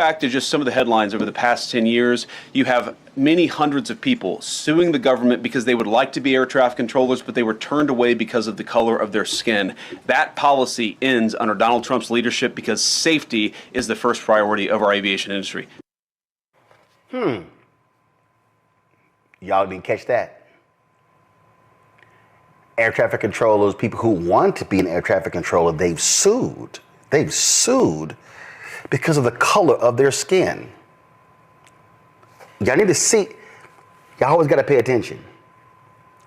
back to just some of the headlines over the past 10 years, you have many hundreds of people suing the government because they would like to be air traffic controllers, but they were turned away because of the color of their skin. That policy ends under Donald Trump's leadership because safety is the first priority of our aviation industry. Y'all didn't catch that? Air traffic controllers, people who want to be an air traffic controller, they've sued. They've sued because of the color of their skin. Y'all need to see, y'all always got to pay attention.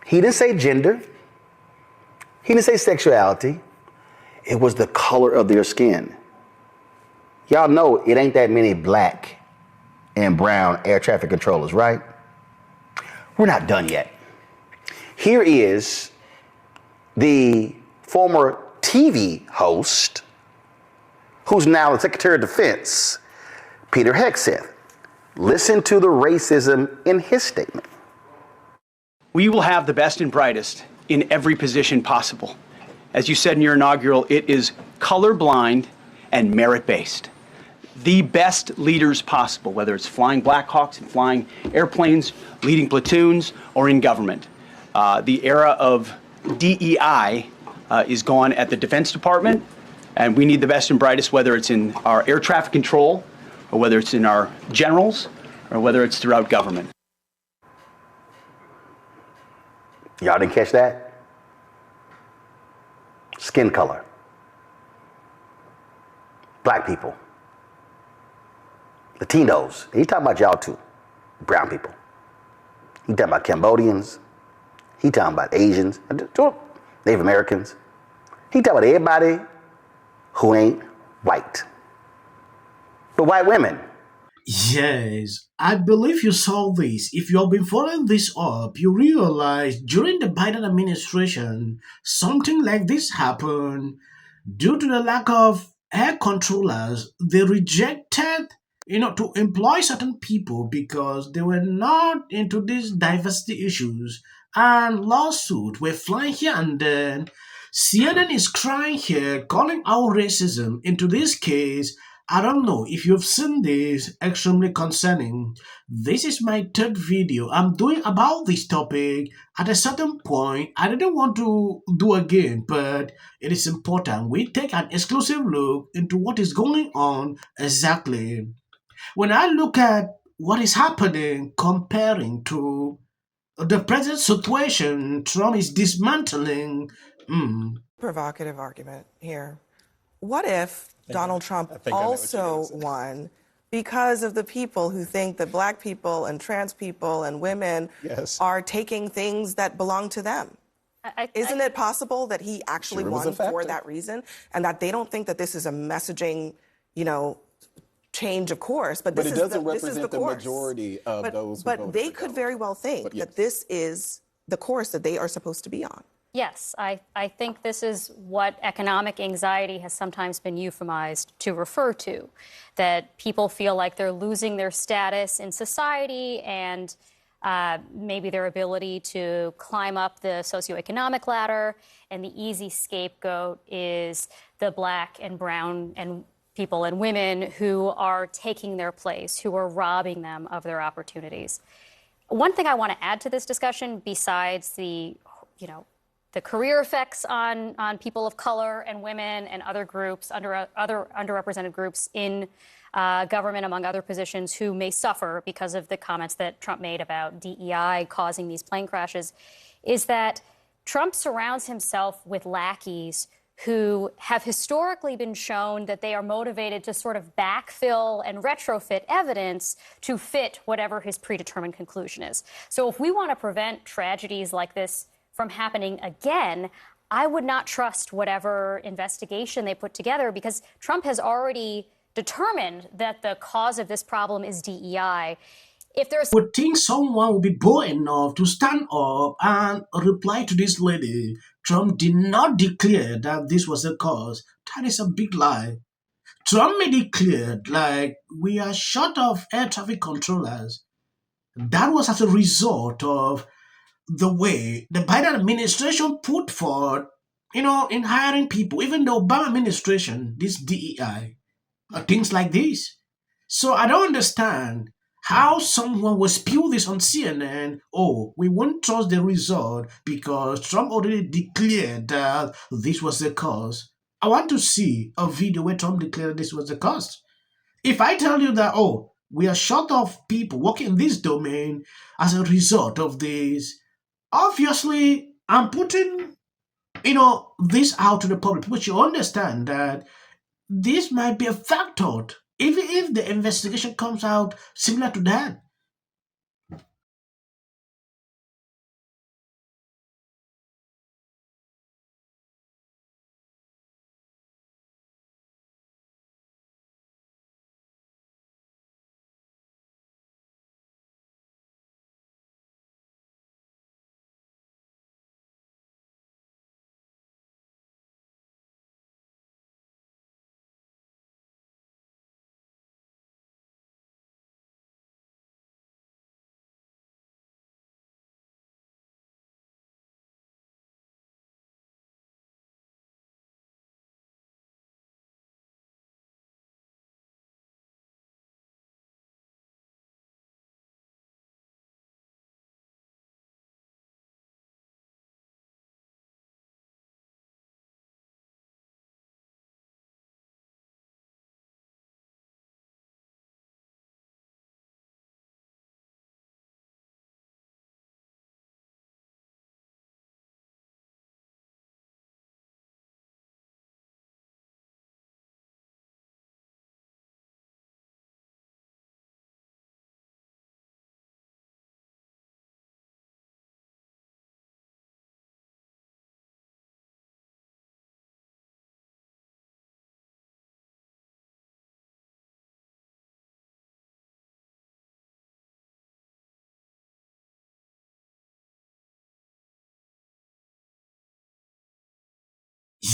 He didn't say gender. He didn't say sexuality. It was the color of their skin. Y'all know it ain't that many black and brown air traffic controllers, right? We're not done yet. Here is the former TV host, who's now the Secretary of Defense, Peter Hegseth. Listen to the racism in his statement. We will have the best and brightest in every position possible. As you said in your inaugural, it is colorblind and merit-based. The best leaders possible, whether it's flying Black Hawks and flying airplanes, leading platoons, or in government. The era of DEI is gone at the Defense Department, and we need the best and brightest, whether it's in our air traffic control, or whether it's in our generals, or whether it's throughout government. Y'all didn't catch that? Skin color. Black people. Latinos. He's talking about y'all too. Brown people. He's talking about Cambodians. He talking about Asians, Native Americans. He talking about everybody who ain't white. But white women. Yes, I believe you saw this. If you have been following this up, you realize during the Biden administration, something like this happened. Due to the lack of air controllers, they rejected to employ certain people because they were not into these diversity issues, and lawsuits were flying here and then. CNN is crying here, calling out racism. Into this case, I don't know if you've seen this, extremely concerning. This is my third video I'm doing about this topic. At a certain point, I didn't want to do again, but it is important we take an exclusive look into what is going on exactly. When I look at what is happening comparing to the present situation, Trump is dismantling. Provocative argument here. What if Donald Trump also won because of the people who think that black people and trans people and women are taking things that belong to them? Isn't it possible that he actually won for that reason, and that they don't think that this is a messaging, change of course, but this it is doesn't the, represent this is the the course. majority of those. But they could very well think that this is the course that they are supposed to be on. Yes, I think this is what economic anxiety has sometimes been euphemized to refer to, that people feel like they're losing their status in society and maybe their ability to climb up the socioeconomic ladder, and the easy scapegoat is the black and brown and people and women who are taking their place, who are robbing them of their opportunities. One thing I want to add to this discussion, besides the career effects on people of color and women and other groups, other underrepresented groups in government, among other positions, who may suffer because of the comments that Trump made about DEI causing these plane crashes, is that Trump surrounds himself with lackeys who have historically been shown that they are motivated to sort of backfill and retrofit evidence to fit whatever his predetermined conclusion is. So if we want to prevent tragedies like this from happening again, I would not trust whatever investigation they put together, because Trump has already determined that the cause of this problem is DEI. If there's would think someone would be bold enough to stand up and reply to this lady. Trump did not declare that this was the cause. That is a big lie. Trump made it clear, like, we are short of air traffic controllers. That was as a result of the way the Biden administration put forth, in hiring people. Even the Obama administration, this DEI, things like this. So I don't understand how someone will spew this on CNN. Oh, we won't trust the result because Trump already declared that this was the cause. I want to see a video where Trump declared this was the cause. If I tell you that, oh, we are short of people working in this domain as a result of this, obviously I'm putting, this out to the public, but you understand that this might be a factor, even if the investigation comes out similar to that.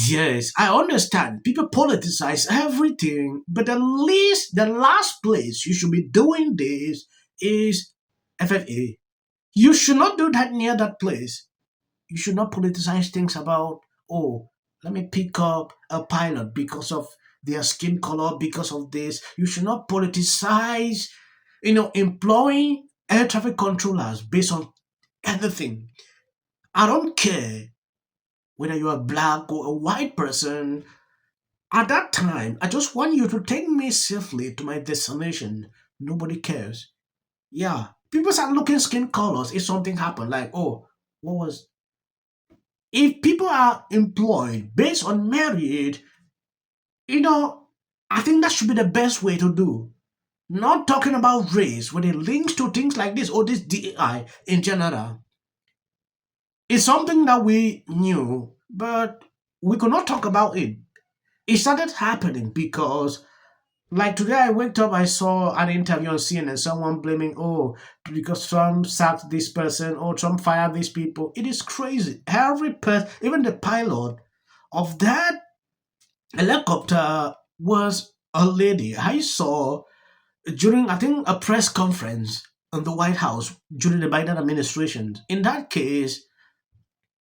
Yes, I understand. People politicize everything, but at least the last place you should be doing this is FFA. You should not do that near that place. You should not politicize things about, oh, let me pick up a pilot because of their skin color, because of this. You should not politicize, employing air traffic controllers based on anything. I don't care whether you're a black or a white person. At that time, I just want you to take me safely to my destination. Nobody cares. Yeah, people start looking skin colors if something happened. Like, oh, what was? If people are employed based on merit, you know, I think that should be the best way to do. Not talking about race when it links to things like this or this DEI in general. It's something that we knew, but we could not talk about it. It started happening because, like today, I waked up, I saw an interview on CNN, someone blaming, oh, because Trump sacked this person, or Trump fired these people. It is crazy. Every person, even the pilot of that helicopter was a lady. I saw during, I think, a press conference in the White House during the Biden administration. In that case,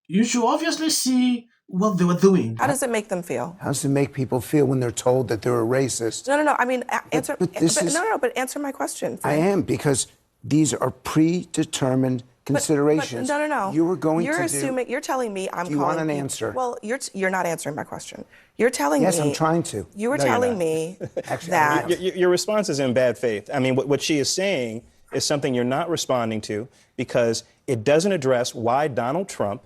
you should obviously see what they were doing. How does it make them feel? How does it make people feel when they're told that they're a racist? No. I mean, answer. but this is- But answer my question. I Frank. am, because these are predetermined considerations. No. You were going You're to assuming. You're telling me I'm. Do you want calling an you- answer? Well, you're not answering my question. You're telling Yes, me. I'm trying to. You were No, you're telling not. me Actually, that. Your response is in bad faith. I mean, what she is saying is something you're not responding to because it doesn't address why Donald Trump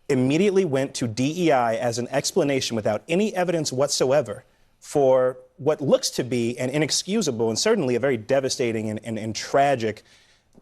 immediately went to DEI as an explanation without any evidence whatsoever for what looks to be an inexcusable and certainly a very devastating and tragic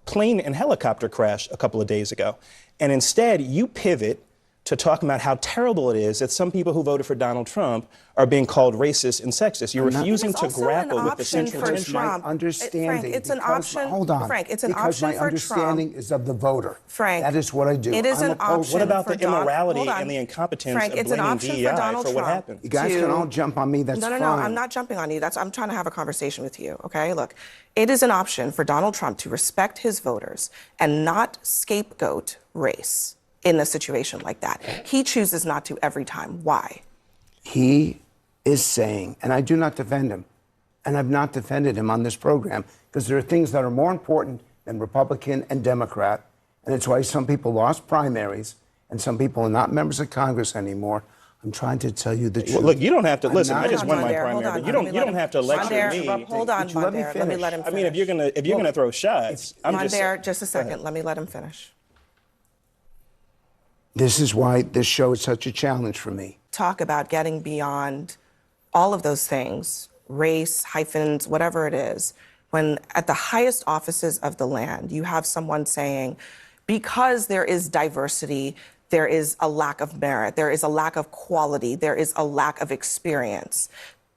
plane and helicopter crash a couple of days ago. And instead, you pivot to talking about how terrible it is that some people who voted for Donald Trump are being called racist and sexist. You're refusing to grapple with the central for tension. Trump. Understanding. Frank, it's an because- option. Hold on. Frank, it's an because option my for understanding Trump. is of the voter. Frank, that is what I do. It is I'm an opposed- option. What about for the immorality Hold on. and the incompetence Frank, of it's an blaming option DEI for Donald for what Trump. happened? You guys can all jump on me. That's No, fine. I'm not jumping on you. I'm trying to have a conversation with you. Okay, look, it is an option for Donald Trump to respect his voters and not scapegoat race in a situation like that. He chooses not to every time. Why? He is saying, and I do not defend him, and I've not defended him on this program because there are things that are more important than Republican and Democrat, and it's why some people lost primaries and some people are not members of Congress anymore. I'm trying to tell you the truth. Well, look, you don't have to listen. not- I just won my Mondare, hold primary, on, but you don't have to lecture Mondare, me. hold on, Would you let me Mondare. Let me let him I finish. mean, if you're gonna throw shots, I'm Mondare, just a second. Let me let him finish. This is why this show is such a challenge for me. Talk about getting beyond all of those things, race, hyphens, whatever it is, when at the highest offices of the land, you have someone saying, because there is diversity, there is a lack of merit, there is a lack of quality, there is a lack of experience.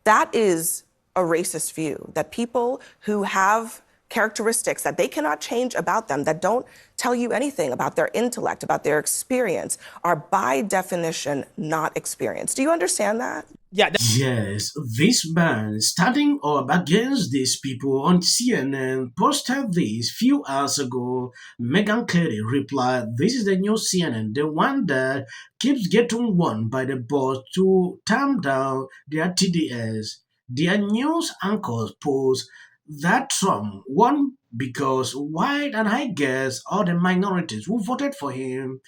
That is a racist view, that people who have characteristics that they cannot change about them, that don't tell you anything about their intellect, about their experience, are by definition not experienced. Do you understand that? Yes, this man standing up against these people on CNN posted this few hours ago. Megan Cleary replied, "This is the new CNN, the one that keeps getting won by the boss to tamp down their TDS. Their news anchors post that Trump won because white and I guess all the minorities who voted for him."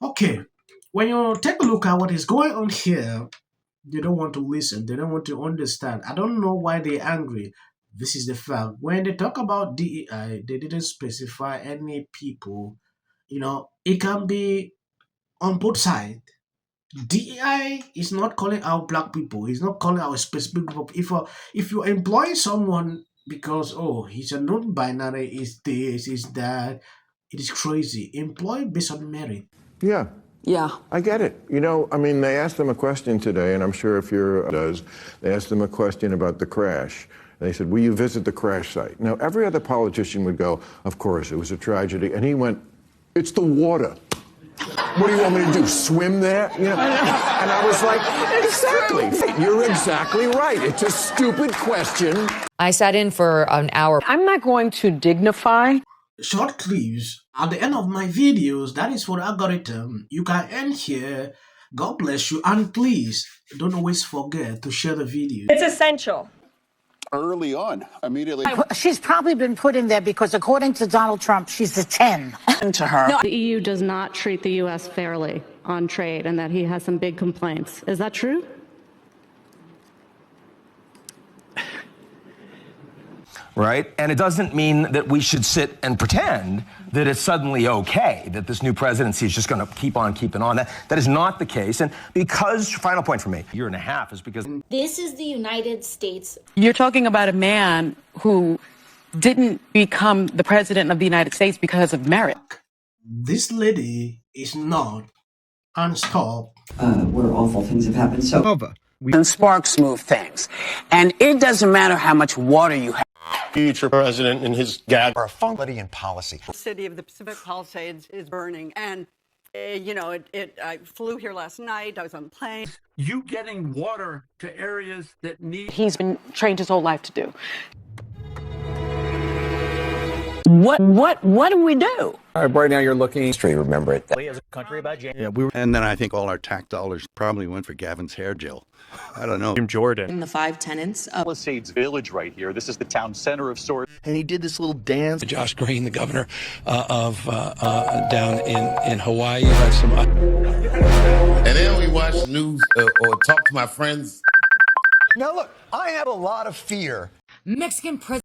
Okay, when you take a look at what is going on here, they don't want to listen. They don't want to understand. I don't know why they're angry. This is the fact. When they talk about DEI, they didn't specify any people. It can be on both sides. DEI is not calling out black people. It's not calling out a specific group. If you employ someone because he's a non-binary, is this, is that, it is crazy. Employ based on merit. Yeah. Yeah. I get it. I mean, they asked them a question today, and I'm sure if you're does, they asked them a question about the crash. And they said, will you visit the crash site? Now, every other politician would go, of course, it was a tragedy. And he went, it's the water. What do you want me to do, swim there? And I was like, exactly. You're exactly right. It's a stupid question. I sat in for an hour. I'm not going to dignify. Short clips at the end of my videos. That is for the algorithm. You can end here. God bless you, and please don't always forget to share the video. It's essential. Early on, immediately. She's probably been put in there because, according to Donald Trump, she's a 10. To her. The EU does not treat the U.S. fairly on trade and that he has some big complaints. Is that true? Right? And it doesn't mean that we should sit and pretend that it's suddenly okay, that this new presidency is just going to keep on keeping on. That is not the case. And because, final point for me, a year and a half is because... This is the United States. You're talking about a man who didn't become the president of the United States because of merit. This lady is not unstopped. Where awful things have happened. And sparks move things. And it doesn't matter how much water you have. Future president and his gag Are funky in policy. The city of the Pacific Palisades is burning. And, I flew here last night. I was on a plane. You getting water to areas that need... He's been trained his whole life to do. What do we do? right now you're looking... History, remember it. ...as a country about January. Yeah, and then I think all our tax dollars probably went for Gavin's hair gel. I don't know. Jordan. In the 5 tenants of Palisades Village right here. This is the town center of sorts. And he did this little dance. Josh Green, the governor of down in Hawaii. Has some... And then we watch the news or talk to my friends. Now, look, I have a lot of fear. Mexican president.